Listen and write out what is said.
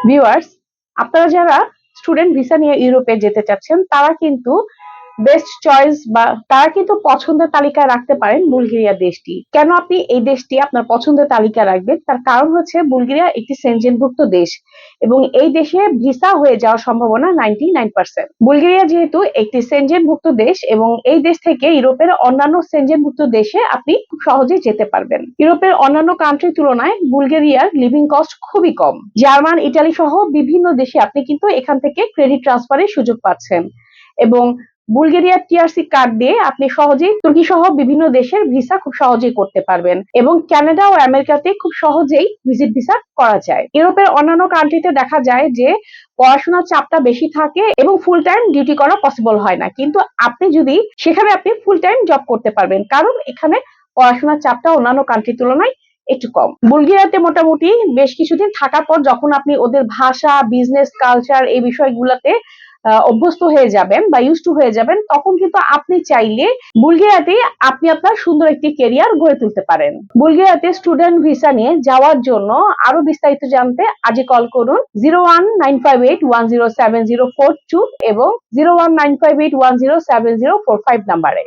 Viewers, আপনারা যারা student visa নিয়ে ইউরোপে যেতে চাচ্ছেন তারা কিন্তু বেস্ট চয়েস বা তারা কিন্তু পছন্দের তালিকায় রাখতে পারেন বুলগেরিয়া দেশটি। কেন আপনি এই দেশটি আপনার পছন্দের তালিকায় রাখবেন? তার কারণ হচ্ছে বুলগেরিয়া একটি সেনজেনভুক্ত দেশ এবং এই দেশে ভিসা হয়ে যাওয়ার সম্ভাবনা 99%। বুলগেরিয়া যেহেতু একটি সেনজেনভুক্ত দেশ এবং এই দেশ থেকে ইউরোপের অন্যান্য সেনজেনভুক্ত দেশে আপনি খুব সহজেই যেতে পারবেন। ইউরোপের অন্যান্য কান্ট্রির তুলনায় বুলগেরিয়ার লিভিং কস্ট খুবই কম। জার্মান, ইটালি সহ বিভিন্ন দেশে আপনি কিন্তু এখান থেকে ক্রেডিট ট্রান্সফারের সুযোগ পাচ্ছেন এবং বুলগেরিয়ার টিআরসি কার্ড দিয়ে আপনি সহজেই তুর্কি সহ বিভিন্ন দেশের ভিসা খুব সহজেই করতে পারবেন এবং কানাডা ও আমেরিকাতে খুব সহজেই ভিজিট ভিসা করা যায়। ইউরোপের অন্যান্য কান্ট্রিতে দেখা যায় যে পড়াশোনার চাপটা বেশি থাকে এবং ফুল টাইম ডিউটি করা পসিবল হয় না, কিন্তু আপনি যদি সেখানে আপনি ফুল টাইম জব করতে পারবেন কারণ এখানে পড়াশোনার চাপটা অন্যান্য কান্ট্রির তুলনায় একটু কম। বুলগেরিয়াতে মোটামুটি বেশ কিছুদিন থাকার পর যখন আপনি ওদের ভাষা, বিজনেস, কালচার এই বিষয়গুলোতে অভ্যস্ত হয়ে যাবেন বা ইউজ টু হয়ে যাবেন, তখন কিন্তু আপনি চাইলে বুলগেরিয়াতে আপনি আপনার সুন্দর একটি ক্যারিয়ার গড়ে তুলতে পারেন। বুলগেরিয়াতে স্টুডেন্ট ভিসা নিয়ে যাওয়ার জন্য আরো বিস্তারিত জানতে আজই কল করুন 0195810704 এবং 0195810704 নাম্বারে।